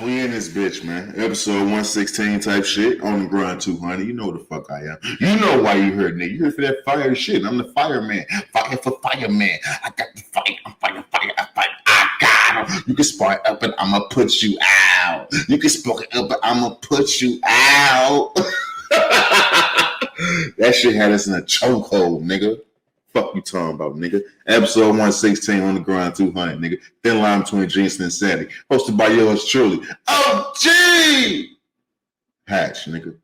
We in this bitch, man. Episode 116 type shit on the grind 200. You know what the fuck I am. You know why you heard nigga. You heard for that fire shit. I'm the fireman. Fire for fireman. I got the fight. I'm fighting fire. I got him. You can spark up and I'ma put you out. You can spark up but I'ma put you out. That shit had us in a chokehold, nigga. Fuck you talking about, nigga. Episode 116 on the grind 200, nigga. Thin line between Genius and Insanity. Hosted by yours truly, OG Hatch, nigga.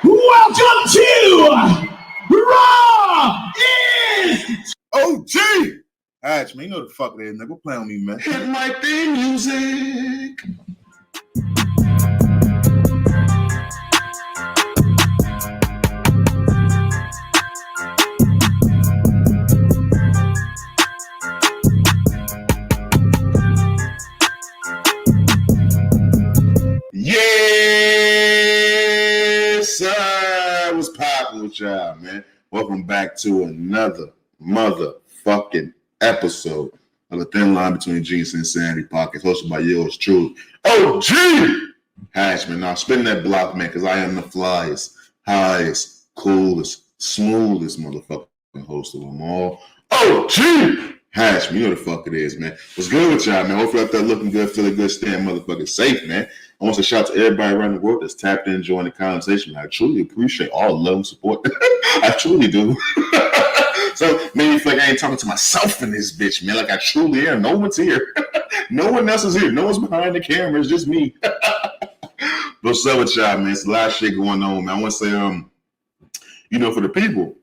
Welcome to Raw is OG Hatch, man. You know the fuck it is, nigga. Play on me, man. Hit my theme music. Yes, sir. What's poppin' with y'all, man? Welcome back to another motherfucking episode of the Thin Line Between Genius and Insanity podcast, hosted by yours truly, OG Hatch, man. Now, spinning that block, man, because I am the flyest, highest, coolest, smoothest motherfucking host of them all. OG Hatch, man. You know the fuck it is, man. What's good with y'all, man? Hopefully out there looking good, feeling good, staying motherfucking safe, man. I want to shout out to everybody around the world that's tapped in, joining the conversation. I truly appreciate all the love and support. I truly do. So, man, you feel like I ain't talking to myself in this bitch, man. Like I truly am. No one's here. No one else is here. No one's behind the camera. It's just me. What's up with y'all, man? It's a lot of shit going on, man. I want to say, for the people,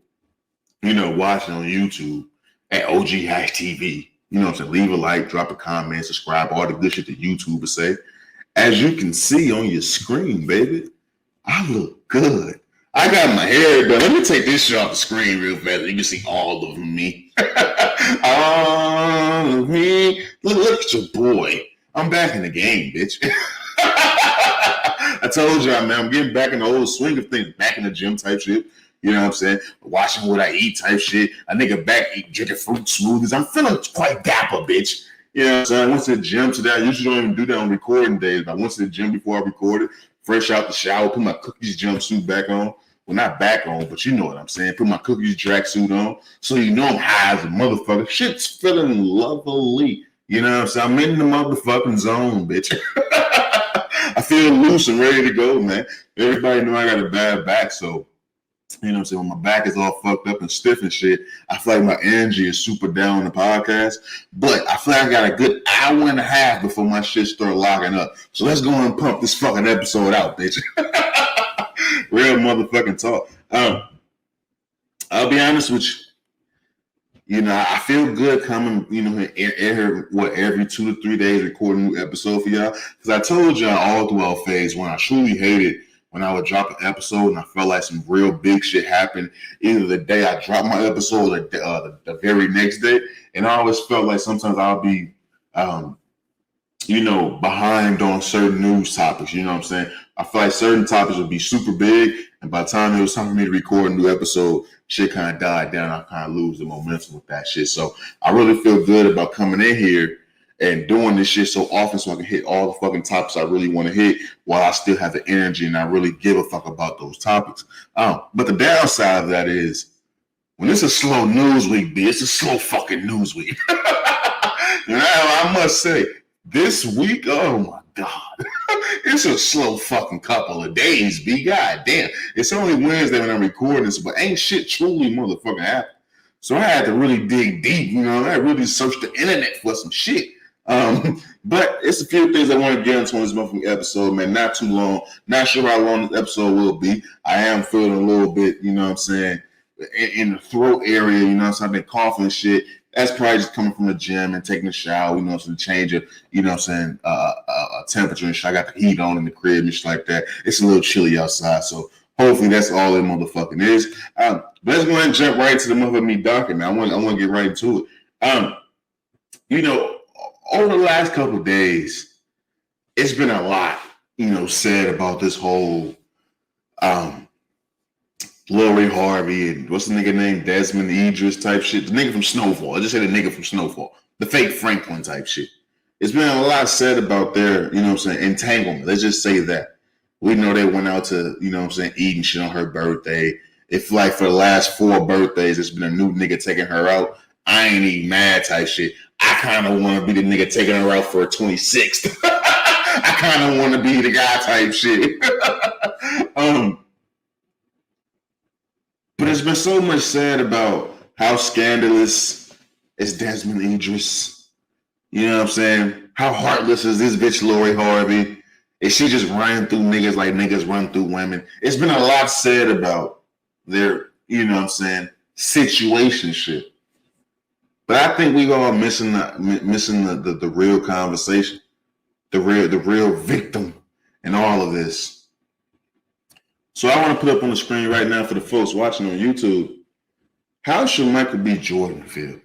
watching on YouTube at OGHatchTV, you know what I'm saying? Leave a like, drop a comment, subscribe, all the good shit that YouTubers say. As you can see on your screen, baby, I look good. I got my hair done. Let me take this shit off the screen real fast. You can see all of me. All of me. Look at your boy. I'm back in the game, bitch. I told y'all, man, I'm getting back in the old swing of things. Back in the gym type shit. You know what I'm saying? Watching what I eat type shit. A nigga back drinking fruit smoothies. I'm feeling quite dapper, bitch. You know what I'm saying? I went to the gym today. I usually don't even do that on recording days, but I went to the gym before I recorded, fresh out the shower, put my cookies jumpsuit back on. Well, not back on, but you know what I'm saying. Put my cookies tracksuit on. So you know I'm high as a motherfucker. Shit's feeling lovely. You know what I'm saying? I'm in the motherfucking zone, bitch. I feel loose and ready to go, man. Everybody know I got a bad back, so you know what I'm saying? When my back is all fucked up and stiff and shit, I feel like my energy is super down on the podcast. But I feel like I got a good hour and a half before my shit start locking up. So let's go and pump this fucking episode out, bitch. Real motherfucking talk. I'll be honest with you. I feel good coming, every 2 to 3 days recording a new episode for y'all. Because I told y'all all throughout phase one, I truly hated when I would drop an episode and I felt like some real big shit happened either the day I dropped my episode or the very next day. And I always felt like sometimes I'll be, behind on certain news topics. You know what I'm saying? I feel like certain topics would be super big. And by the time it was time for me to record a new episode, shit kind of died down. I kind of lose the momentum with that shit. So I really feel good about coming in here and doing this shit so often so I can hit all the fucking topics I really want to hit while I still have the energy and I really give a fuck about those topics. But the downside of that is when it's a slow news week, B, it's a slow fucking news week. I must say, this week, oh my God, it's a slow fucking couple of days, B. God damn. It's only Wednesday when I'm recording this, but ain't shit truly motherfucking happened. So I had to really dig deep, I really searched the internet for some shit. But it's a few things I want to get into on this monthly episode, man. Not too long. Not sure how long this episode will be. I am feeling a little bit, in the throat area, I've been coughing and shit. That's probably just coming from the gym and taking a shower, some change of, temperature and shit. I got the heat on in the crib and shit like that. It's a little chilly outside, so hopefully that's all it motherfucking is. But let's go ahead and jump right into the motherfucking me docking, man. I want to get right into it. Over the last couple of days, it's been a lot, said about this whole Lori Harvey and what's the nigga name? Desmond Idris type shit. The nigga from Snowfall. I just said the nigga from Snowfall. The fake Franklin type shit. It's been a lot said about their, you know what I'm saying, entanglement. Let's just say that. We know they went out to, you know what I'm saying, eating shit on her birthday. If like for the last 4 birthdays, it's been a new nigga taking her out, I ain't even mad type shit. I kind of want to be the nigga taking her out for a 26th. I kind of want to be the guy type shit. But there's been so much said about how scandalous is Desmond Idris. You know what I'm saying? How heartless is this bitch Lori Harvey? Is she just running through niggas like niggas run through women? It's been a lot said about their, you know what I'm saying, situationship. But I think we all missing the real conversation, the real victim in all of this. So I want to put up on the screen right now for the folks watching on YouTube. How should Michael B. Jordan feel?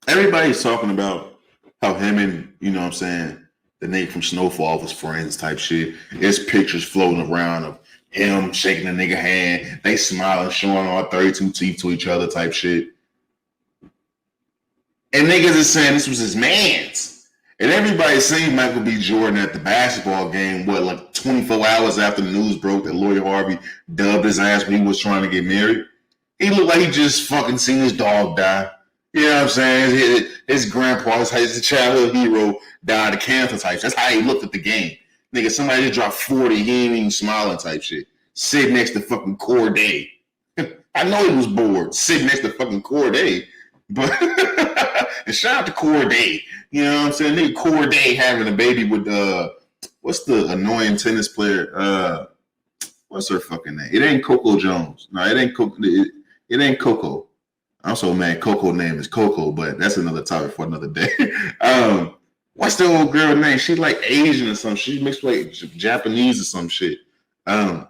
Everybody's talking about how him and, you know what I'm saying, the nigga from Snowfall was friends type shit. There's pictures floating around of him shaking the nigga hand. They smiling, showing all 32 teeth to each other type shit. And niggas is saying this was his man's. And everybody seen Michael B. Jordan at the basketball game, like 24 hours after the news broke that Lori Harvey dubbed his ass when he was trying to get married. He looked like he just fucking seen his dog die. You know what I'm saying? His grandpa, his childhood hero, died of cancer type. That's how he looked at the game. Nigga, somebody just dropped 40, he ain't even smiling type shit. Sitting next to fucking Corday. I know he was bored, sitting next to fucking Corday. But and shout out to Corday. You know what I'm saying? Nigga Corday having a baby with what's the annoying tennis player? What's her fucking name? It ain't Coco Jones. No, it ain't Coco. It ain't Coco. I'm so mad. Coco name is Coco, but that's another topic for another day. What's the old girl name? She's like Asian or something. She mixed like Japanese or some shit. Naomi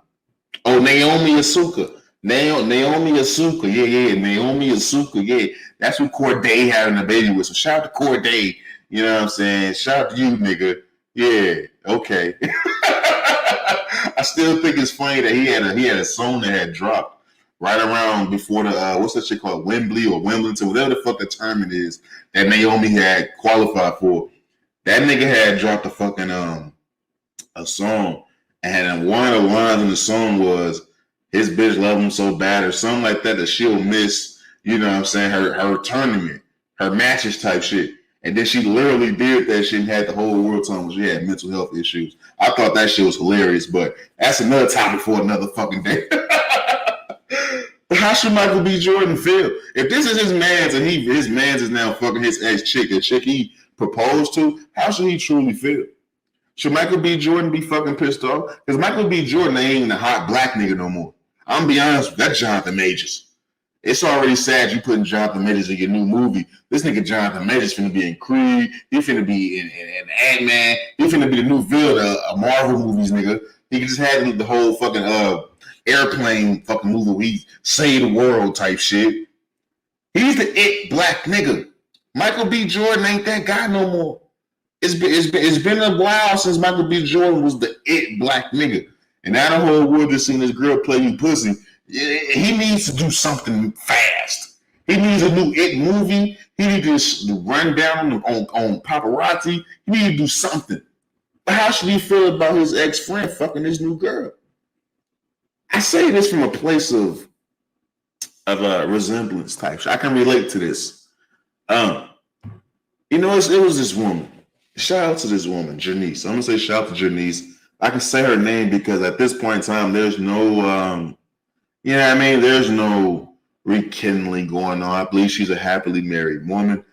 Asuka. Naomi Asuka. Yeah. Naomi Asuka. Yeah. That's who Corday having a baby with. So shout out to Corday. You know what I'm saying? Shout out to you, nigga. Yeah. Okay. I still think it's funny that he had a song that had dropped right around before the what's that shit called, Wembley or Wimbledon, whatever the fuck the term it is that Naomi had qualified for. That nigga had dropped a fucking a song, and one of the lines in the song was his bitch love him so bad or something like that she'll miss, you know what I'm saying, her tournament, her matches type shit. And then she literally did that shit and had the whole world telling she had mental health issues. I thought that shit was hilarious, but that's another topic for another fucking day. But how should Michael B. Jordan feel? If this is his man's and his man's is now fucking his ex-chick, a chick he proposed to, how should he truly feel? Should Michael B. Jordan be fucking pissed off? Because Michael B. Jordan ain't even a hot black nigga no more. I'm gonna be honest with you, that's Jonathan Majors. It's already sad you putting Jonathan Majors in your new movie. This nigga Jonathan Majors finna be in Creed. He finna be in Ant-Man. He finna be the new villain of Marvel movies, nigga. He just had the whole fucking airplane fucking movie where he saved the world type shit. He's the it black nigga. Michael B. Jordan ain't that guy no more. It's been a while since Michael B. Jordan was the it black nigga. And now the whole world just seen this girl play you pussy. He needs to do something fast. He needs a new it movie. He needs to run down on paparazzi. He needs to do something. But how should he feel about his ex-friend fucking his new girl? I say this from a place of resemblance type. I can relate to this. It was this woman. Shout out to this woman, Janice. I'm gonna say shout out to Janice. I can say her name because at this point in time, there's no, there's no rekindling going on. I believe she's a happily married woman.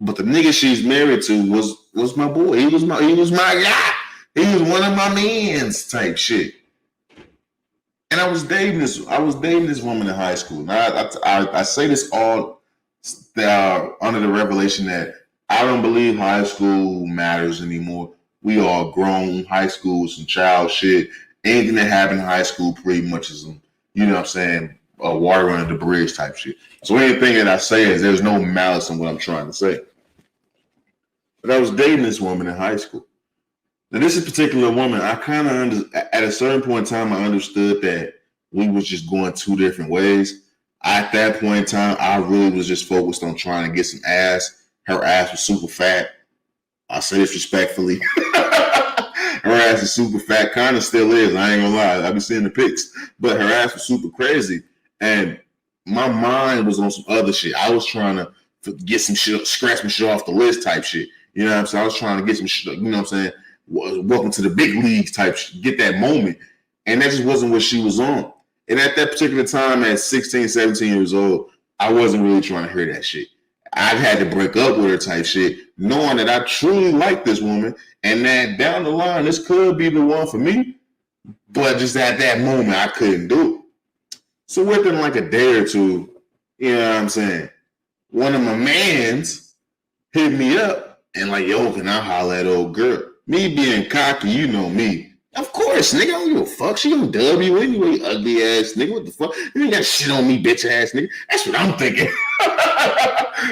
But the nigga she's married to was my boy. He was my guy. He was one of my mans type shit. And I was dating this woman in high school. Now I say this all under the revelation that I don't believe high school matters anymore. We all grown. High school is some child shit. Anything that happened in high school pretty much is some, you know what I'm saying, water under the bridge type shit. So anything that I say is there's no malice in what I'm trying to say. But I was dating this woman in high school. Now, this particular woman, I kind of at a certain point in time, I understood that we was just going two different ways. At that point in time, I really was just focused on trying to get some ass. Her ass was super fat. I'll say this respectfully. Her ass is super fat, kind of still is. I ain't gonna lie. I've been seeing the pics, but her ass was super crazy, and my mind was on some other shit. I was trying to get some shit, scratch some shit off the list type shit. You know what I'm saying? I was trying to get some shit, you know what I'm saying? Welcome to the big leagues type shit, get that moment. And that just wasn't what she was on. And at that particular time, at 16, 17 years old, I wasn't really trying to hear that shit. I had to break up with her type shit, knowing that I truly like this woman and that down the line, this could be the one for me. But just at that moment, I couldn't do it. So within like a day or two, you know what I'm saying, one of my mans hit me up and like, yo, can I holler at old girl? Me being cocky, you know me. Of course, nigga, I don't give a fuck. She gonna dub you anyway, ugly ass nigga. What the fuck? You ain't got shit on me, bitch ass nigga. That's what I'm thinking.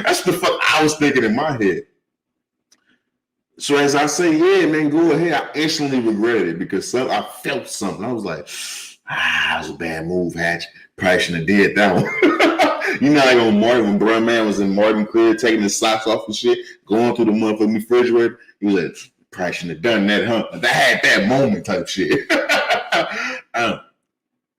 That's the fuck I was thinking in my head. So as I say, yeah, man, go ahead. I instantly regretted it because I felt something. I was like, that was a bad move, Hatch. Probably shouldn't have did that one. You know, like on Martin, when Bruh Man was in Martin Clear taking his socks off and shit, going through the motherfucking refrigerator, he was like, probably shouldn't have done that, huh? Like, I had that moment type shit.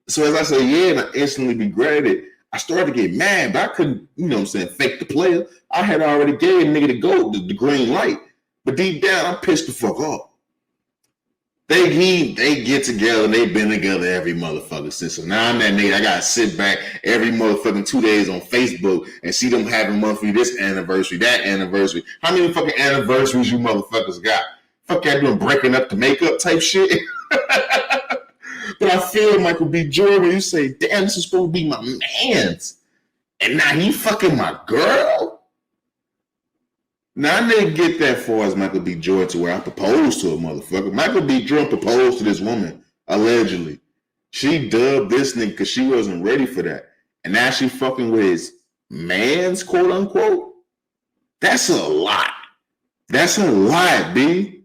So as I say, yeah, and I instantly regretted it. I started to get mad, but I couldn't, you know what I'm saying, fake the player. I had already gave a nigga the green light. But deep down, I'm pissed the fuck off. They get together and they've been together every motherfucker since. So now I'm that nigga. I gotta sit back every motherfucking 2 days on Facebook and see them having monthly this anniversary, that anniversary. How many fucking anniversaries you motherfuckers got? Fuck y'all doing breaking up to make up type shit? But I feel Michael B. Jordan when you say, damn, this is supposed to be my man's. And now he fucking my girl? Now I didn't get that far as Michael B. Jordan to where I proposed to a motherfucker. Michael B. Jordan proposed to this woman, allegedly. She dubbed this nigga because she wasn't ready for that. And now she fucking with his man's, quote unquote. That's a lot. That's a lot, B.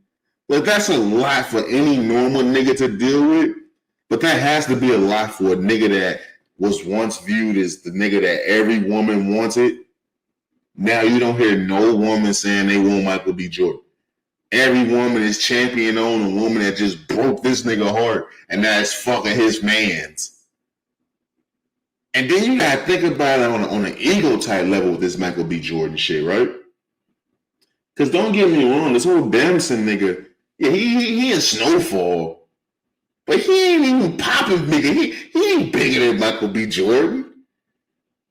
Like, that's a lot for any normal nigga to deal with. But that has to be a lot for a nigga that was once viewed as the nigga that every woman wanted. Now you don't hear no woman saying they want Michael B. Jordan. Every woman is championing on a woman that just broke this nigga heart, and now it's fucking his man's. And then you gotta think about it on an ego type level with this Michael B. Jordan shit, right? Because don't get me wrong, this whole Damson nigga, yeah, he in Snowfall. But he ain't even popping bigger. He ain't bigger than Michael B. Jordan.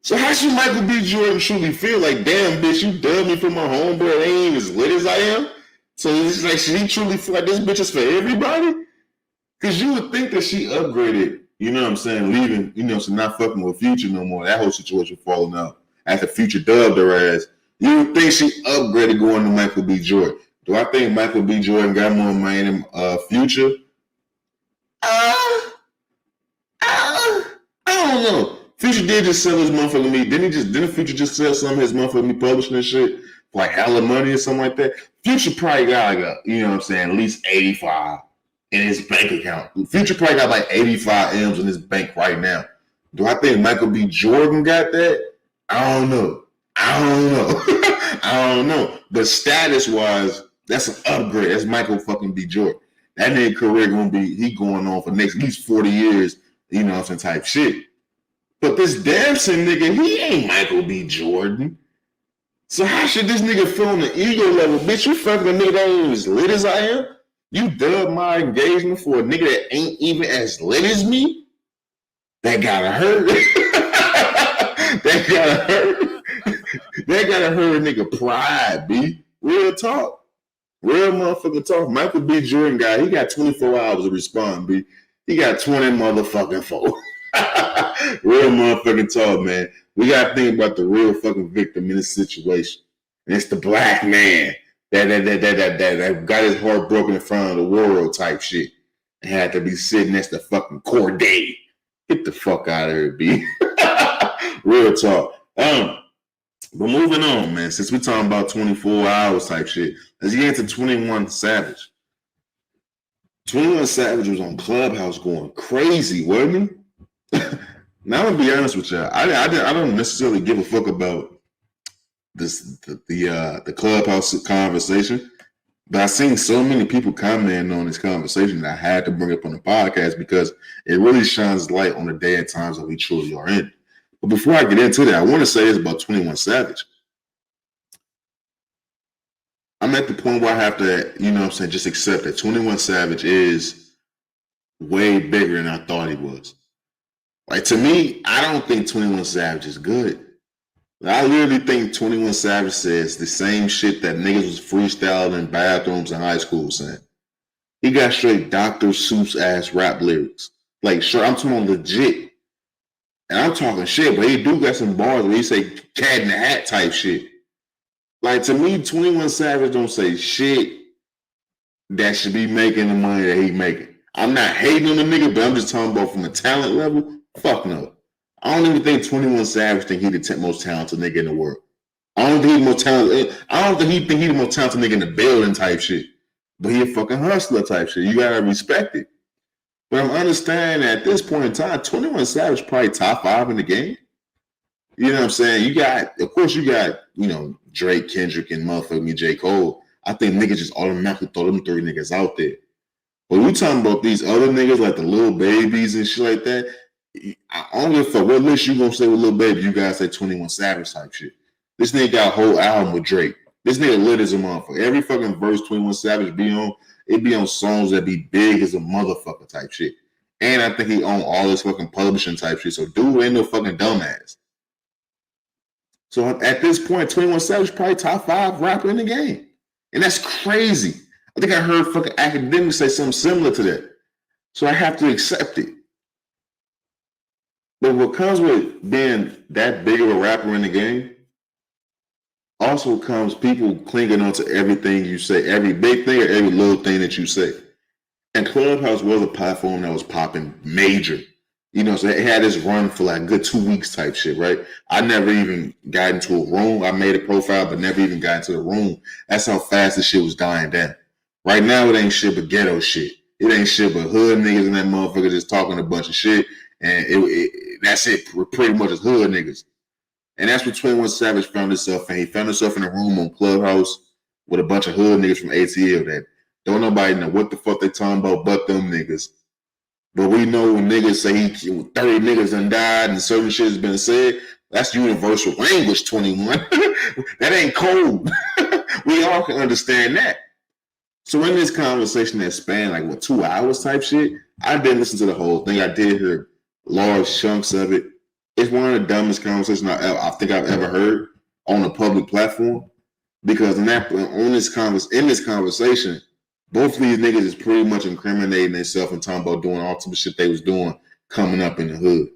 So how should Michael B. Jordan truly feel like, damn, bitch, you dubbed me for my homeboy, they ain't even as lit as I am? So it's like, should he truly feel like this bitch is for everybody? Because you would think that she upgraded, you know what I'm saying, leaving, you know, so not fucking with Future no more. That whole situation falling out. After Future dubbed her ass, you would think she upgraded going to Michael B. Jordan. Do I think Michael B. Jordan got more money than Future? I don't know. Future did just sell his motherfucking me. Didn't Future just sell some of his motherfucking me publishing and shit for like hella money or something like that? Future probably got like you know what I'm saying, at least 85 in his bank account. Future probably got like 85 M's in his bank right now. Do I think Michael B. Jordan got that? I don't know. I don't know. But status wise, that's an upgrade. That's Michael fucking B. Jordan. That nigga career gonna be, he going on for next at least 40 years, you know what I'm saying, type shit. But this Damson nigga, he ain't Michael B. Jordan. So how should this nigga feel on the ego level? Bitch, you fucking a nigga that ain't as lit as I am? You dub my engagement for a nigga that ain't even as lit as me? That gotta hurt. That gotta hurt. That gotta hurt a nigga pride, B. Real talk. Real motherfucking talk. Michael B. Jordan guy, he got 24 hours to respond, B. He got 20 motherfucking 4. Real motherfucking talk, man. We gotta think about the real fucking victim in this situation. And it's the black man that got his heart broken in front of the world type shit. And had to be sitting next to fucking Corday. Get the fuck out of here, B. Real talk. But moving on, man, since we're talking about 24 hours type shit, let's get into 21 Savage. 21 Savage was on Clubhouse going crazy, wasn't he? Now, I'm gonna be honest with y'all. I don't necessarily give a fuck about this the Clubhouse conversation. But I seen so many people commenting on this conversation that I had to bring up on the podcast because it really shines light on the day and times that we truly are in. But before I get into that, I want to say this about 21 Savage. I'm at the point where I have to, you know what I'm saying, just accept that 21 Savage is way bigger than I thought he was. Like, to me, I don't think 21 Savage is good. I literally think 21 Savage says the same shit that niggas was freestyling in bathrooms in high school saying. He got straight Dr. Seuss ass rap lyrics. Like, sure, I'm talking legit. And I'm talking shit, but he do got some bars where he say cat in the hat type shit. Like, to me, 21 Savage don't say shit that should be making the money that he making. I'm not hating on the nigga, but I'm just talking about from a talent level. Fuck no. I don't even think 21 Savage think he the most talented nigga in the world. I don't think he's more talented. I don't think he the most talented nigga in the building type shit. But he a fucking hustler type shit. You gotta respect it. But I'm understanding at this point in time, 21 Savage probably top 5 in the game. You know what I'm saying? You got, of course, you got, you know, Drake, Kendrick, and motherfucking J. Cole. I think niggas just automatically throw them 3 niggas out there. But we talking about these other niggas like the Lil Babies and shit like that. I don't give a fuck what list you gonna say with Lil Baby. You guys say 21 Savage type shit. This nigga got a whole album with Drake. This nigga lit as a motherfucker. Every fucking verse 21 Savage be on, it be on songs that be big as a motherfucker type shit. And I think he own all this fucking publishing type shit. So dude ain't no fucking dumbass. So at this point, 21 Savage probably top 5 rapper in the game. And that's crazy. I think I heard fucking academics say something similar to that. So I have to accept it. But what comes with being that big of a rapper in the game also comes people clinging onto everything you say, every big thing or every little thing that you say. And Clubhouse was a platform that was popping major. You know, so it had this run for like a good 2 weeks type shit, right? I never even got into a room. I made a profile, but never even got into the room. That's how fast this shit was dying down. Right now, it ain't shit but ghetto shit. It ain't shit but hood niggas and that motherfucker just talking a bunch of shit. And that's it. We're pretty much as hood niggas. And that's what 21 Savage found himself in. He found himself in a room on Clubhouse with a bunch of hood niggas from ATL that don't nobody know what the fuck they talking about but them niggas. But we know when niggas say 30 niggas done died and certain shit has been said, that's universal language, 21. That ain't cold. We all can understand that. So in this conversation that spanned like, what, 2 hours type shit, I didn't listen to the whole thing. I did hear large chunks of it. It's one of the dumbest conversations I think I've ever heard on a public platform. Because in this conversation, both of these niggas is pretty much incriminating themselves and talking about doing all type of shit they was doing coming up in the hood.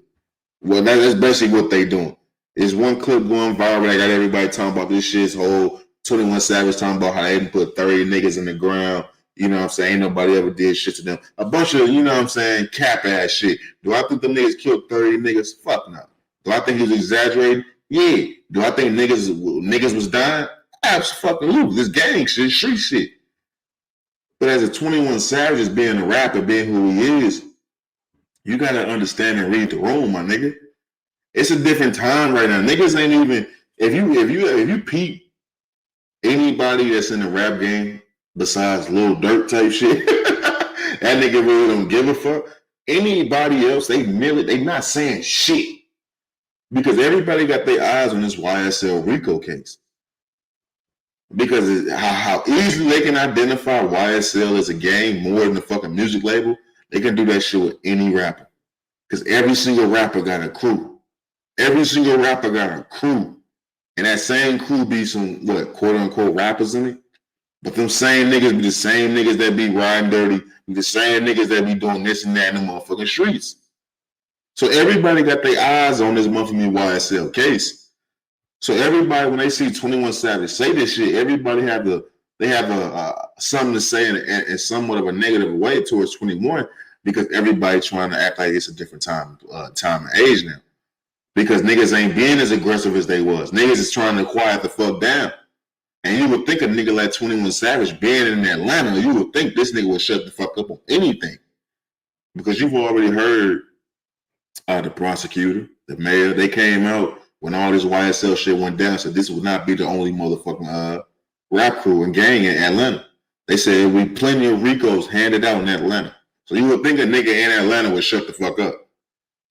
Well, that's basically what they doing. There's one clip going viral that got everybody talking about this shit's whole 21 Savage talking about how they didn't put 30 niggas in the ground. You know what I'm saying? Ain't nobody ever did shit to them. A bunch of, you know what I'm saying, cap ass shit. Do I think the niggas killed 30 niggas? Fuck no. Do I think he was exaggerating? Yeah. Do I think niggas was dying? Absolutely. This gang shit, street shit. But as a 21 Savage, as being a rapper, being who he is, you gotta understand and read the room, my nigga. It's a different time right now. Niggas ain't even, if you peep anybody that's in the rap game besides Lil Durk type shit, that nigga really don't give a fuck. Anybody else, they not saying shit. Because everybody got their eyes on this YSL Rico case. Because how easily they can identify YSL as a gang more than a fucking music label, they can do that shit with any rapper. Because every single rapper got a crew. Every single rapper got a crew. And that same crew be some, what, quote unquote rappers in it? But them same niggas be the same niggas that be riding dirty, be the same niggas that be doing this and that in the motherfucking streets. So everybody got their eyes on this motherfucking YSL case. So everybody, when they see 21 Savage say this shit, everybody have something to say in somewhat of a negative way towards 21 because everybody trying to act like it's a different time and age now. Because niggas ain't being as aggressive as they was. Niggas is trying to quiet the fuck down. And you would think a nigga like 21 Savage being in Atlanta, you would think this nigga would shut the fuck up on anything. Because you've already heard the prosecutor, the mayor, they came out when all this YSL shit went down, so this would not be the only motherfucking rap crew and gang in Atlanta. They said we plenty of Ricos handed out in Atlanta. So you would think a nigga in Atlanta would shut the fuck up.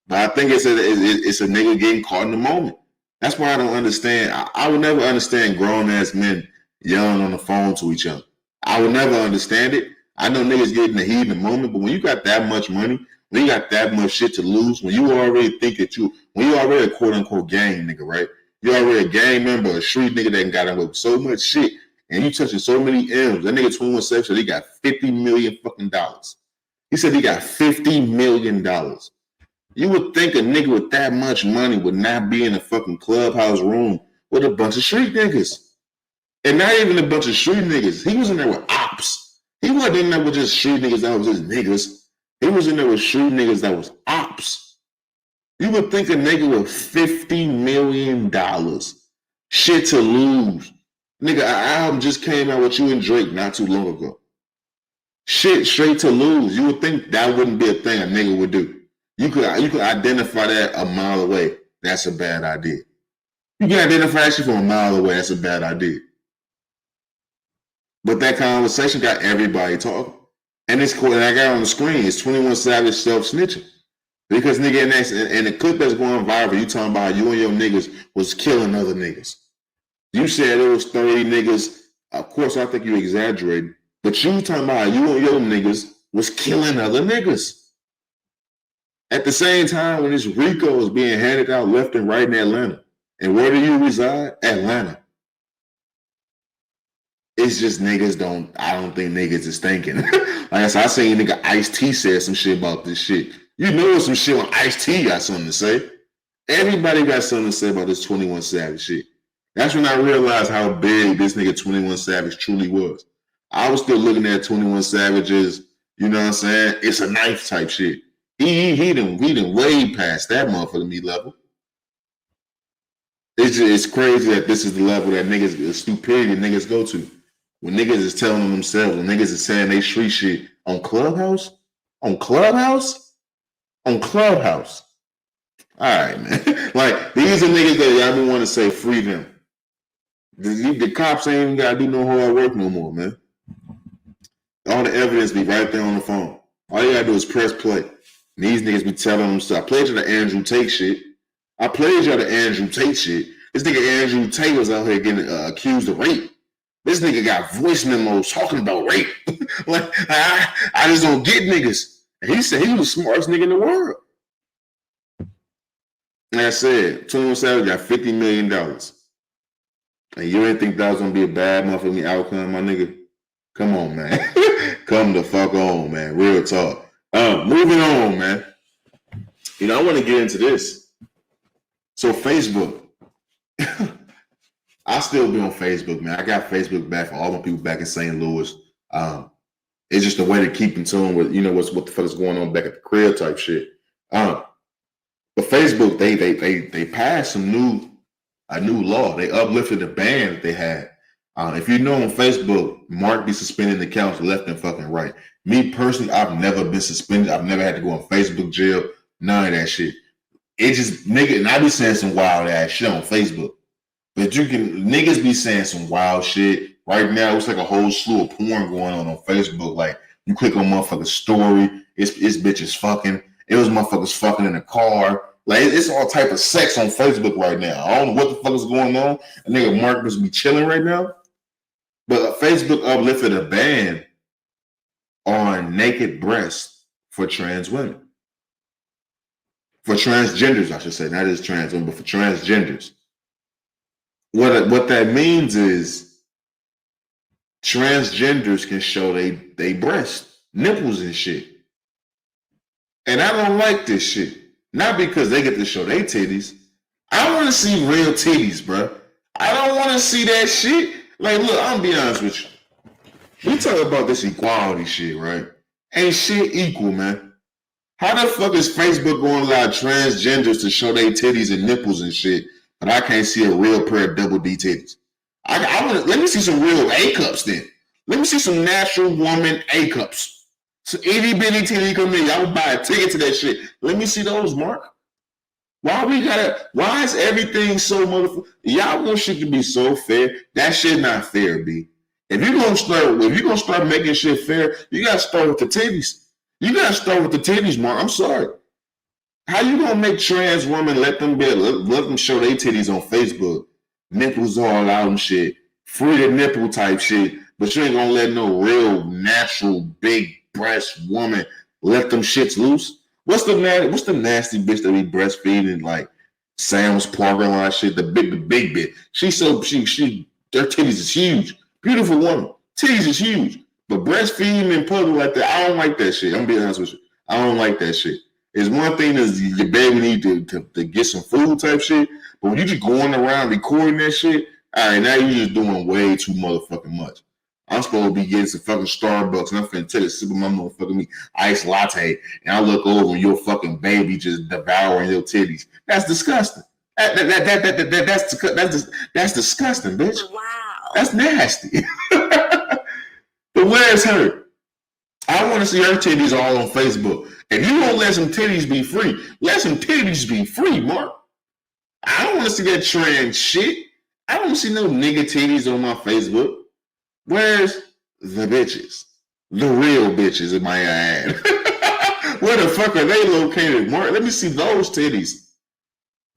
But I think it's a nigga getting caught in the moment. That's why I don't understand. I would never understand grown-ass men yelling on the phone to each other. I would never understand it. I know niggas get in the heat in the moment, but when you got that much money, when you got that much shit to lose, when you already think that when you already a quote-unquote gang nigga, right? You already a gang member, a street nigga that got away with so much shit, and you touching so many M's. That nigga 21 Savage said he got $50 million fucking dollars. He said he got $50 million. You would think a nigga with that much money would not be in a fucking clubhouse room with a bunch of street niggas. And not even a bunch of street niggas. He was in there with ops. He wasn't in there with just street niggas that was just niggas. He was in there with street niggas that was ops. You would think a nigga with $50 million, shit to lose. Nigga, an album just came out with you and Drake not too long ago. Shit straight to lose. You would think that wouldn't be a thing a nigga would do. You could identify that a mile away. That's a bad idea. You can identify that shit from a mile away. That's a bad idea. But that conversation got everybody talking. And this quote that I got on the screen is 21 Savage self-snitching. Because nigga, and the clip that's going viral, you talking about you and your niggas was killing other niggas. You said it was 30 niggas. Of course, I think you exaggerated. But you talking about you and your niggas was killing other niggas. At the same time, when this RICO is being handed out left and right in Atlanta, and where do you reside? Atlanta. It's just niggas I don't think niggas is thinking. Like I said, I seen nigga Ice-T said some shit about this shit. You know some shit when Ice-T got something to say. Everybody got something to say about this 21 Savage shit. That's when I realized how big this nigga 21 Savage truly was. I was still looking at 21 Savage as, you know what I'm saying? It's a knife type shit. He done way past that motherfucking level. It's crazy that this is the level that niggas, the stupidity niggas go to. When niggas is telling them themselves, when niggas is saying they street shit on Clubhouse? On Clubhouse? On Clubhouse. All right, man. Like, these are niggas that y'all been want to say free them. The cops ain't even got to do no hard work no more, man. All the evidence be right there on the phone. All you got to do is press play. And these niggas be telling them stuff. I played you the Andrew Tate shit. This nigga Andrew Tate was out here getting accused of rape. This nigga got voice memos talking about rape. Like, I just don't get niggas. And he said he was the smartest nigga in the world. Like I said, 21 Savage got $50 million. And you didn't think that was going to be a bad motherfucking outcome, my nigga? Come on, man. Come the fuck on, man. Real talk. Moving on, man. You know, I want to get into this. So Facebook. I still be on Facebook, man. I got Facebook back for all my people back in St. Louis. It's just a way to keep in tune with, you know, what the fuck is going on back at the crib type shit. But Facebook, they passed a new law. They uplifted the ban that they had. If you know on Facebook, Mark be suspending accounts left and fucking right. Me personally, I've never been suspended. I've never had to go on Facebook jail. None of that shit. It just, nigga, and I be saying some wild ass shit on Facebook. But niggas be saying some wild shit. Right now, it's like a whole slew of porn going on Facebook. Like, you click on motherfucker's story, it's bitches fucking. It was motherfuckers fucking in a car. Like, it's all type of sex on Facebook right now. I don't know what the fuck is going on. A nigga Mark must be chilling right now. But Facebook uplifted a ban on naked breasts for trans women. For transgenders, I should say. Not as trans women, but for transgenders. What that means is transgenders can show they breasts, nipples and shit. And I don't like this shit. Not because they get to show their titties. I want to see real titties, bro. I don't want to see that shit. Like, look, I'm gonna be honest with you. We talk about this equality shit, right? Ain't shit equal, man. How the fuck is Facebook going to allow transgenders to show their titties and nipples and shit, but I can't see a real pair of double D titties? Let me see some real A cups then. Let me see some natural woman A cups. So itty bitty titty come in. I would buy a ticket to that shit. Let me see those, Mark. Why is everything so motherfucker? Y'all want shit to be so fair? That shit not fair, B. If you're gonna start making shit fair, you gotta start with the titties. You gotta start with the titties, Mark. I'm sorry. How you gonna make trans women let them show their titties on Facebook, nipples all out and shit, free the nipple type shit, but you ain't gonna let no real natural big breast woman let them shits loose? What's the nasty bitch that be breastfeeding like Sam's parking lot shit? The big bit. She their titties is huge. Beautiful woman. Titties is huge. But breastfeeding in public like that, I don't like that shit. I'm being honest with you. I don't like that shit. It's one thing is your baby need to get some food type shit, but when you just going around recording that shit, all right, now you just doing way too motherfucking much. I'm supposed to be getting some fucking Starbucks, and I'm finna take a sip of my motherfucking iced latte, and I look over and your fucking baby just devouring your titties. That's disgusting. That's disgusting, bitch. Wow. That's nasty. But where's her? I want to see her titties all on Facebook. If you don't let some titties be free, let some titties be free, Mark. I don't want to see that trans shit. I don't see no nigga titties on my Facebook. Where's the bitches? The real bitches, in my add. Where the fuck are they located, Mark? Let me see those titties.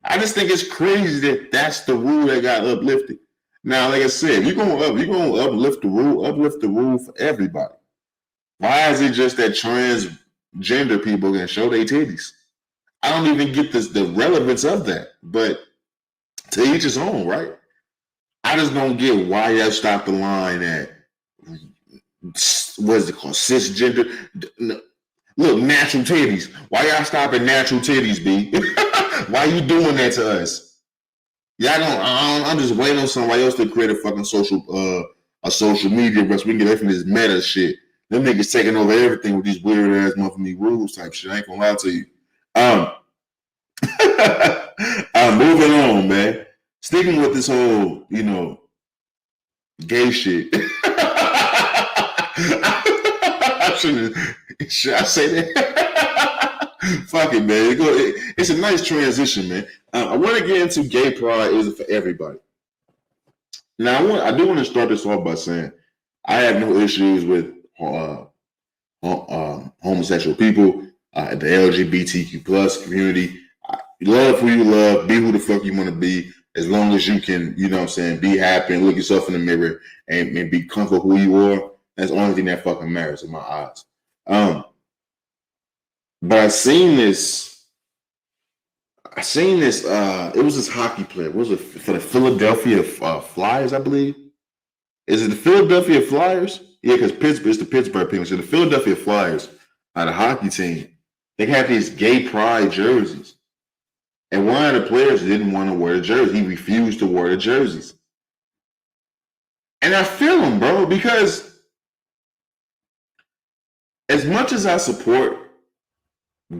I just think it's crazy that that's the rule that got uplifted. Now, like I said, you're gonna uplift the rule for everybody. Why is it just that transgender people can show their titties? I don't even get the relevance of that, but to each his own, right? I just don't get why y'all stop the line at, what is it called, cisgender? Look, natural titties. Why y'all stop at natural titties, B? Why you doing that to us? Y'all don't. I'm just waiting on somebody else to create a fucking social media, but we can get away from this meta shit. Them niggas taking over everything with these weird ass motherfucking rules type shit. I ain't gonna lie to you. Moving on, man. Sticking with this whole, gay shit. Should I say that? Fuck it, man. It's a nice transition, man. I want to get into gay pride. Is it for everybody? Now, I do want to start this off by saying I have no issues with homosexual people, the LGBTQ plus community. Love who you love, be who the fuck you want to be, as long as you can, be happy and look yourself in the mirror and be comfortable who you are. That's the only thing that fucking matters in my eyes. But I seen this. It was this hockey player. What was it for the Philadelphia Flyers? I believe. Is it the Philadelphia Flyers? Yeah, because Pittsburgh, it's the Pittsburgh Penguins. So the Philadelphia Flyers, the hockey team, they have these gay pride jerseys. And one of the players didn't want to wear the jersey. He refused to wear the jerseys. And I feel him, bro, because as much as I support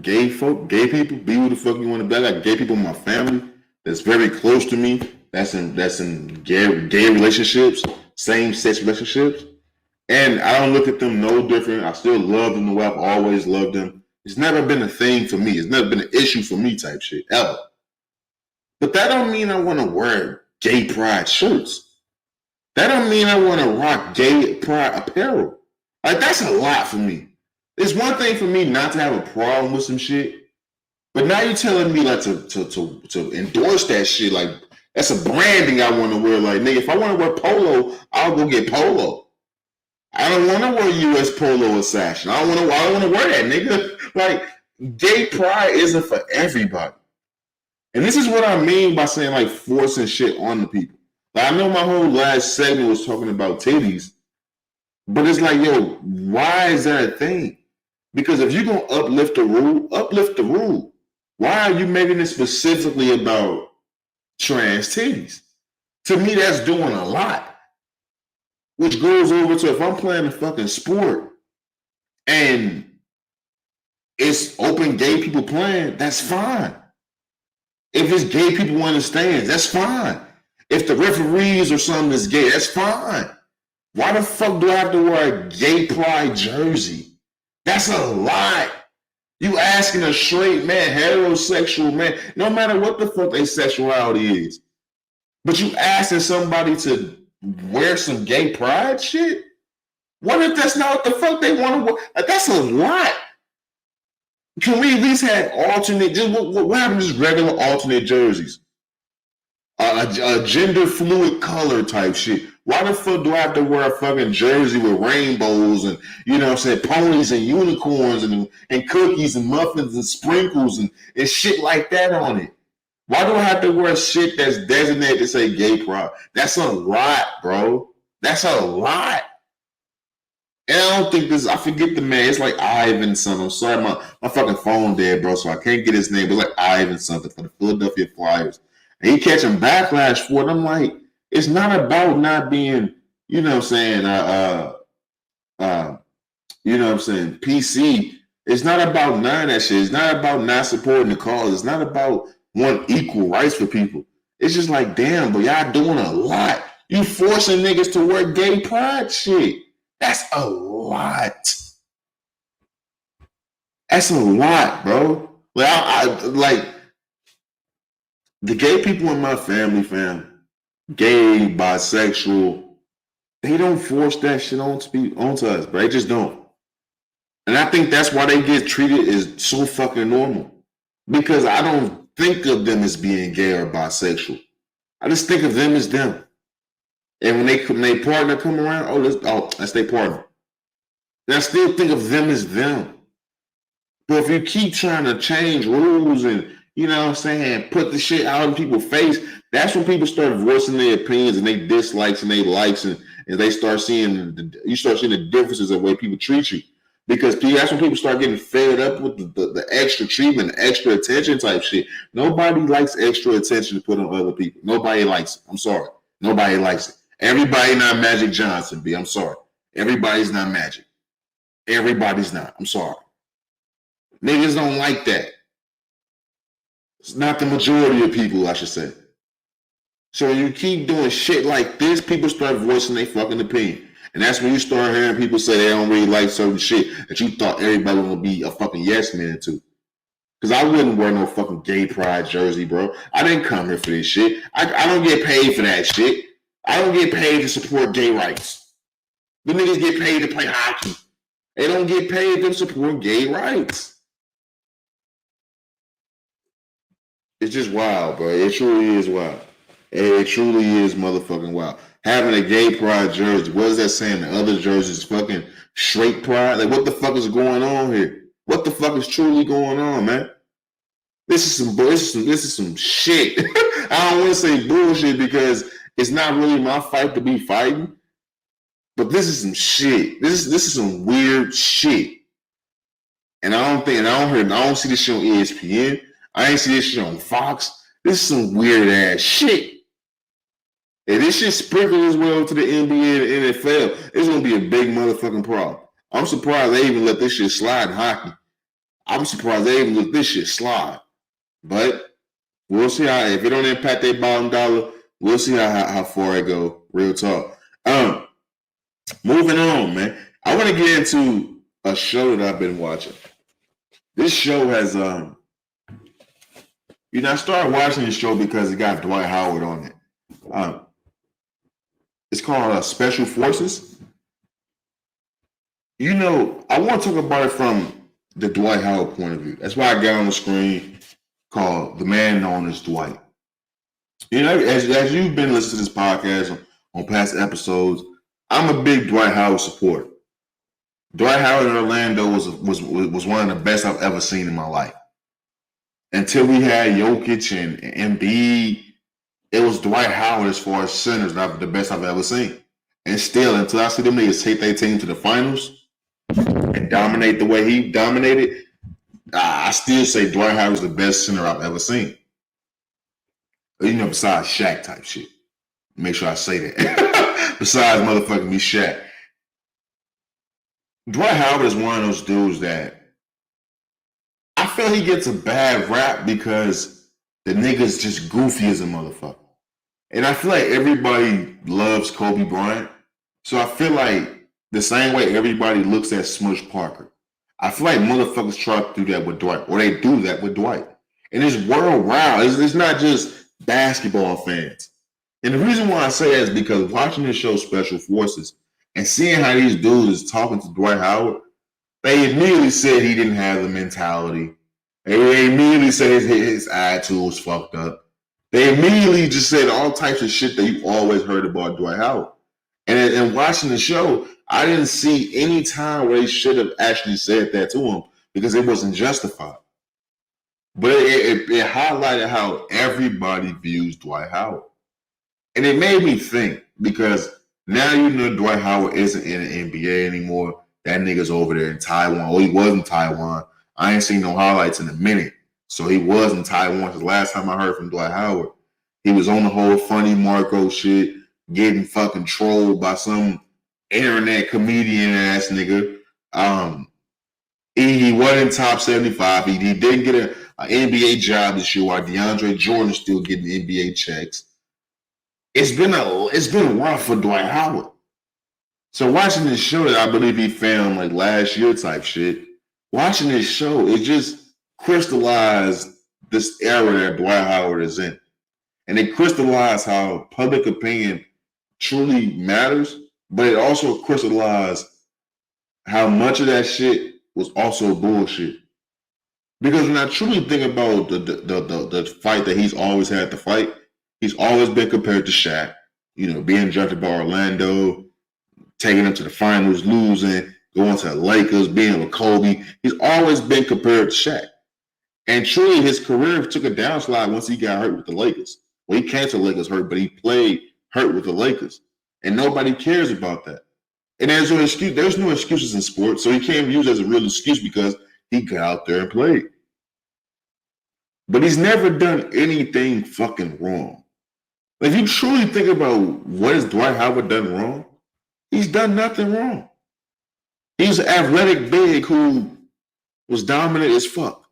gay people, be who the fuck you want to be. I got gay people in my family that's very close to me. That's in gay relationships, same-sex relationships. And I don't look at them no different. I still love them the way I've always loved them. It's never been a thing for me. It's never been an issue for me type shit, ever. But that don't mean I want to wear gay pride shirts. That don't mean I want to rock gay pride apparel. Like, that's a lot for me. It's one thing for me not to have a problem with some shit, but now you're telling me like to endorse that shit. Like, that's a branding I want to wear. Like, nigga, if I want to wear polo, I'll go get polo. I don't want to wear US Polo Assassin. I don't want to wear that, nigga. Like, gay pride isn't for everybody. And this is what I mean by saying, like, forcing shit on the people. Like, I know my whole last segment was talking about titties, but it's like, yo, why is that a thing? Because if you're going to uplift the rule. Why are you making it specifically about trans titties? To me, that's doing a lot. Which goes over to if I'm playing a fucking sport and it's open gay people playing, that's fine. If it's gay people in the stands, that's fine. If the referees or something is gay, that's fine. Why the fuck do I have to wear a gay pride jersey? That's a lot. You asking a straight man, heterosexual man, no matter what the fuck their sexuality is, but you asking somebody to wear some gay pride shit? What if that's not what the fuck they want to wear? Like, that's a lot. Can we at least have alternate? Just what happened to just regular alternate jerseys? A gender fluid color type shit. Why the fuck do I have to wear a fucking jersey with rainbows and, you know what I'm saying, ponies and unicorns and cookies and muffins and sprinkles and shit like that on it? Why do I have to wear shit that's designated to say gay pride? That's a lot, bro. That's a lot. And I don't think this, I forget the man. It's like Ivan something. I'm sorry, my fucking phone dead, bro, so I can't get his name. But like Ivan something for the Philadelphia Flyers. And he catching backlash for it. I'm like, it's not about not being, you know what I'm saying, you know what I'm saying, PC. It's not about none of that shit. It's not about not supporting the cause. It's not about wanting equal rights for people. It's just like, damn, but y'all doing a lot. You forcing niggas to wear gay pride shit. That's a lot. That's a lot, bro. Like, I like the gay people in my family, fam, gay, bisexual, they don't force that shit onto us, bro. They just don't. And I think that's why they get treated as so fucking normal. Because I don't think of them as being gay or bisexual. I just think of them as them. And when they partner come around, that's their partner. And I still think of them as them. But if you keep trying to change rules and, you know what I'm saying, put the shit out in people's face, that's when people start voicing their opinions and they dislikes and they likes and they start seeing the differences of the way people treat you. Because that's when people start getting fed up with the extra treatment, the extra attention type shit. Nobody likes extra attention to put on other people. Nobody likes it. I'm sorry. Nobody likes it. Everybody not Magic Johnson, B. I'm sorry. Everybody's not Magic. Everybody's not. I'm sorry. Niggas don't like that. It's not the majority of people, I should say. So when you keep doing shit like this, people start voicing their fucking opinion. And that's when you start hearing people say they don't really like certain shit that you thought everybody was gonna be a fucking yes man to. Because I wouldn't wear no fucking gay pride jersey, bro. I didn't come here for this shit. I don't get paid for that shit. I don't get paid to support gay rights. The niggas get paid to play hockey. They don't get paid to support gay rights. It's just wild, bro. It truly is wild. It truly is motherfucking wild. Having a gay pride jersey, what is that saying? The other jerseys fucking straight pride? Like, what the fuck is going on here? What the fuck is truly going on, man? This is some shit. I don't want to say bullshit because it's not really my fight to be fighting. But this is some shit. This is some weird shit. And I don't see this shit on ESPN. I ain't see this shit on Fox. This is some weird ass shit. And this shit sprinkled as well to the NBA and NFL. It's gonna be a big motherfucking problem. I'm surprised they even let this shit slide in hockey. I'm surprised they even let this shit slide. But we'll see how, if it don't impact their bottom dollar, we'll see how far it go. Real talk. Moving on, man. I want to get into a show that I've been watching. This show has I started watching this show because it got Dwight Howard on it. It's called Special Forces. I want to talk about it from the Dwight Howard point of view. That's why I got on the screen called The Man Known as Dwight. As you've been listening to this podcast on past episodes, I'm a big Dwight Howard supporter. Dwight Howard in Orlando was one of the best I've ever seen in my life. Until we had Jokic and Embiid, it was Dwight Howard as far as centers, the best I've ever seen. And still, until I see them niggas take their team to the finals and dominate the way he dominated, I still say Dwight Howard's the best center I've ever seen. Besides Shaq type shit. Make sure I say that. Besides motherfucking me Shaq. Dwight Howard is one of those dudes that I feel he gets a bad rap because the nigga's just goofy as a motherfucker. And I feel like everybody loves Kobe Bryant. So I feel like the same way everybody looks at Smush Parker. I feel like motherfuckers try to do that with Dwight. Or they do that with Dwight. And it's worldwide. It's not just basketball fans. And the reason why I say that is because watching this show, Special Forces, and seeing how these dudes is talking to Dwight Howard, they immediately said he didn't have the mentality. They immediately said his attitude was fucked up. They immediately just said all types of shit that you always heard about Dwight Howard. And watching the show, I didn't see any time where they should have actually said that to him because it wasn't justified. But it highlighted how everybody views Dwight Howard. And it made me think because now you know Dwight Howard isn't in the NBA anymore. That nigga's over there in Taiwan. Oh, he was in Taiwan. I ain't seen no highlights in a minute. So he was in Taiwan. Because last time I heard from Dwight Howard, he was on the whole funny Marco shit, getting fucking trolled by some internet comedian ass nigga. He wasn't top 75. He didn't get an NBA job this year while DeAndre Jordan is still getting NBA checks. It's been rough for Dwight Howard. So watching this show that I believe he filmed like last year type shit, watching this show, it just crystallized this era that Dwight Howard is in. And it crystallized how public opinion truly matters, but it also crystallized how much of that shit was also bullshit. Because when I truly think about the fight that he's always had to fight, he's always been compared to Shaq. You know, being drafted by Orlando, taking them to the finals, losing, going to the Lakers, being with Kobe. He's always been compared to Shaq. And truly, his career took a downslide once he got hurt with the Lakers. Well, he came to the Lakers hurt, but he played hurt with the Lakers. And nobody cares about that. And there's no excuse. There's no excuses in sports, so he can't be used as a real excuse because he got out there and played. But he's never done anything fucking wrong. If you truly think about what has Dwight Howard done wrong, he's done nothing wrong. He was an athletic big who was dominant as fuck.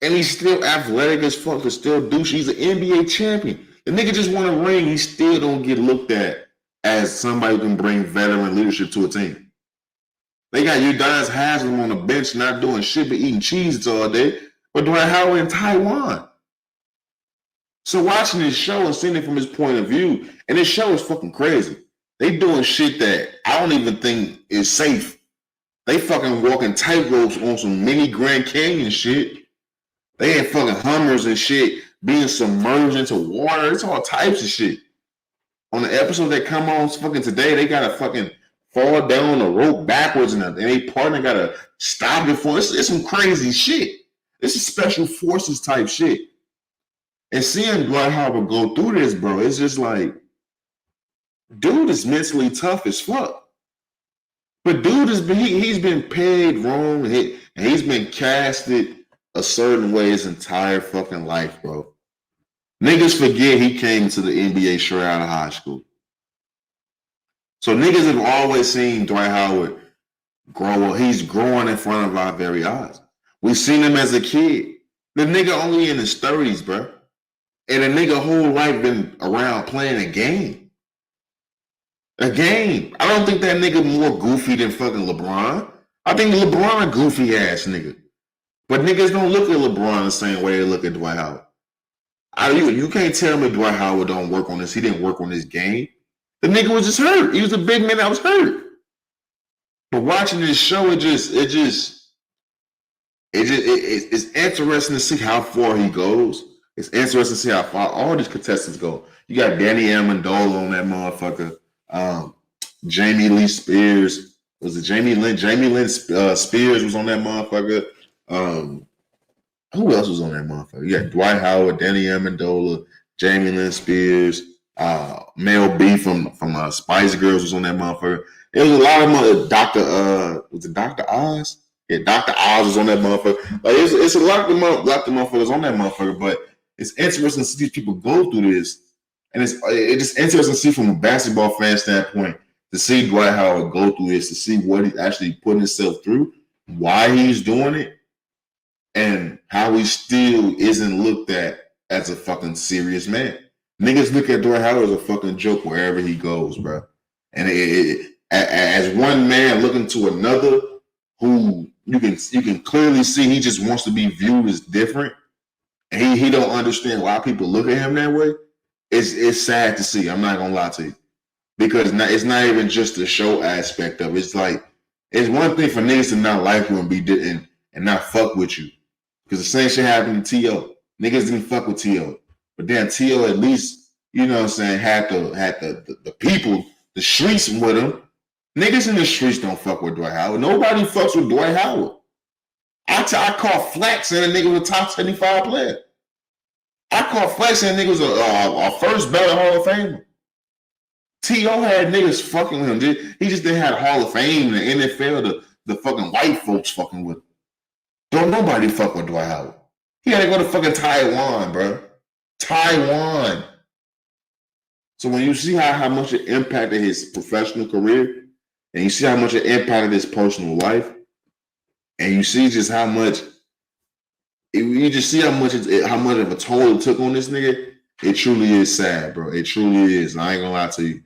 And he's still athletic as fuck to still douche. He's an NBA champion. The nigga just won a ring. He still don't get looked at as somebody who can bring veteran leadership to a team. They got Udonis Haslem on the bench not doing shit but eating cheeses all day. But Dwight Howard in Taiwan. So watching this show and seeing it from his point of view, and this show is fucking crazy. They doing shit that I don't even think is safe. They fucking walking tightropes on some mini Grand Canyon shit. They had fucking Hummers and shit being submerged into water. It's all types of shit. On the episode that come on fucking today, they gotta fucking fall down the rope backwards and they partner gotta stop it for it's some crazy shit. This is special forces type shit. And seeing Dwight Howard go through this, bro, it's just like, dude is mentally tough as fuck. But dude he's been paid wrong and he's been casted a certain way his entire fucking life, bro. Niggas forget he came to the NBA straight out of high school. So niggas have always seen Dwight Howard grow up. He's growing in front of our very eyes. We seen him as a kid. The nigga only in his 30s, bro. And the nigga whole life been around playing a game. A game. I don't think that nigga more goofy than fucking LeBron. I think LeBron a goofy ass nigga. But niggas don't look at LeBron the same way they look at Dwight Howard. You can't tell me Dwight Howard don't work on this. He didn't work on this game. The nigga was just hurt. He was a big man that was hurt. But watching this show, it's interesting to see how far he goes. It's interesting to see how far all these contestants go. You got Danny Amendola on that motherfucker. Jamie Lee Spears. Was it Jamie Lynn? Jamie Lynn Spears was on that motherfucker. Who else was on that motherfucker? You got Dwight Howard, Danny Amendola, Jamie Lynn Spears, Mel B from Spice Girls was on that motherfucker. There was a lot of was it Dr. Oz? Yeah, Dr. Oz was on that motherfucker. Like it's a lot of motherfuckers on that motherfucker, but it's interesting to see these people go through this. And it's just interesting to see from a basketball fan standpoint to see Dwight Howard go through this, to see what he's actually putting himself through, why he's doing it, and how he still isn't looked at as a fucking serious man. Niggas look at Dwight Howard as a fucking joke wherever he goes, bro. And as one man looking to another, who you can clearly see he just wants to be viewed as different. And he don't understand why people look at him that way. It's sad to see. I'm not gonna lie to you. Because it's not even just the show aspect of it. It's like, it's one thing for niggas to not like you and and not fuck with you. Because the same shit happened to T.O. Niggas didn't fuck with T.O. But then T.O. at least, you know what I'm saying, had the people, the streets with him. Niggas in the streets don't fuck with Dwight Howard. Nobody fucks with Dwight Howard. I call flack saying a nigga was a top 75 player. I call flack saying a nigga was a first ballot Hall of Famer. T.O. had niggas fucking with him. He just didn't have Hall of Fame and the NFL, the fucking white folks fucking with him. Don't nobody fuck with Dwight Howard. He had to go to fucking Taiwan, bro. Taiwan. So when you see how much it impacted his professional career, and you see how much it impacted his personal life, and you see just how much, you just see how much of a toll it took on this nigga, it truly is sad, bro. It truly is. I ain't gonna lie to you.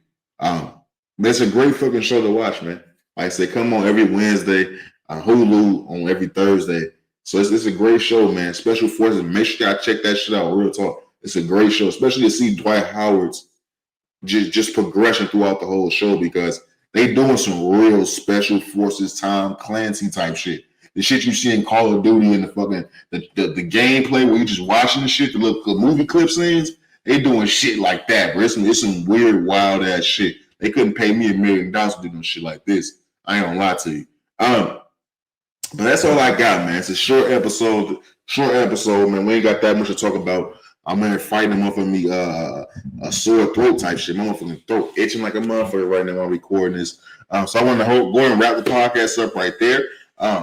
It's a great fucking show to watch, man. Like I said, come on every Wednesday, Hulu on every Thursday. So it's a great show, man. Special Forces, make sure y'all check that shit out. Real talk. It's a great show, especially to see Dwight Howard's just progression throughout the whole show, because they doing some real Special Forces Tom Clancy type shit. The shit you see in Call of Duty and the fucking the gameplay where you just watching the shit, the little movie clip scenes, they doing shit like that, bro. It's some weird, wild ass shit. They couldn't pay me $1 million to do no shit like this. I ain't gonna lie to you. But that's all I got, man. It's a short episode, man. We ain't got that much to talk about. I'm in here fighting them off of me, a sore throat type shit. My motherfucking throat itching like a motherfucker right now while I'm recording this. So I want to go and wrap the podcast up right there.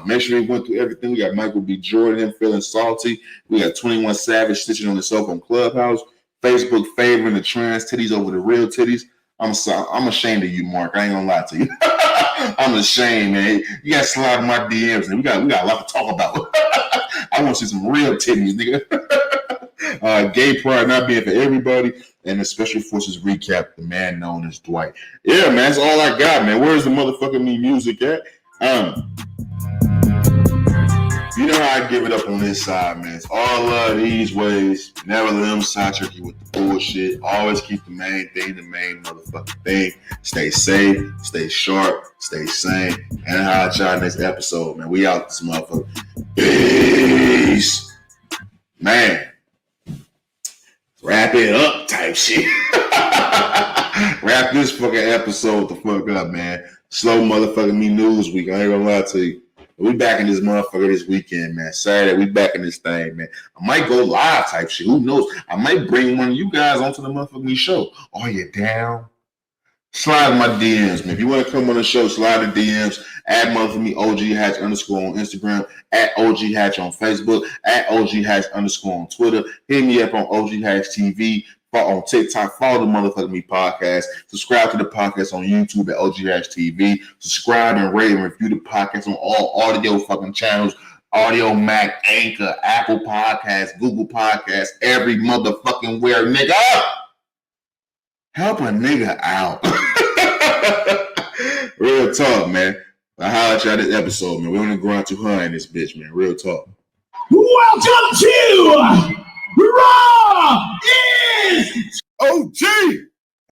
Make sure we went through everything. We got Michael B. Jordan feeling salty. We got 21 Savage stitching on himself on Clubhouse. Facebook favoring the trans titties over the real titties. I'm ashamed of you, Mark. I ain't gonna lie to you. I'm ashamed, man. You gotta slide my DMs, and we got a lot to talk about. I want to see some real titties, nigga. Gay pride not being for everybody, and the Special Forces recap, the man known as Dwight. Yeah, man, that's all I got, man. Where's the motherfucking me music at? You know how I give it up on this side, man. It's all love these ways. Never let them sidetrack you with the bullshit. Always keep the main thing, the main motherfucking thing. Stay safe, stay sharp, stay sane. And I'll holla y'all next episode, man. We out this motherfucker. Peace. Man. Wrap it up type shit. Wrap this fucking episode the fuck up, man. Slow motherfucking me news week. I ain't gonna lie to you. We back in this motherfucker this weekend, man. Saturday, we back in this thing, man. I might go live type shit. Who knows? I might bring one of you guys onto the motherfucking show. Are you down? Slide my DMs, man. If you want to come on the show, slide the DMs. Add motherfucking OGHatch_ on Instagram. At OGHatch on Facebook. At OGHatch_ on Twitter. Hit me up on OGHatchTV. On TikTok, follow the motherfucking me podcast. Subscribe to the podcast on YouTube at OGHatchTV. Subscribe and rate and review the podcast on all audio fucking channels. Audio Mac, Anchor, Apple Podcasts, Google Podcasts, every motherfucking where, nigga. Help a nigga out. Real talk, man. I holla at y'all this episode, man. We on the grind 200 in this bitch, man. Real talk. Welcome to Raw is OG!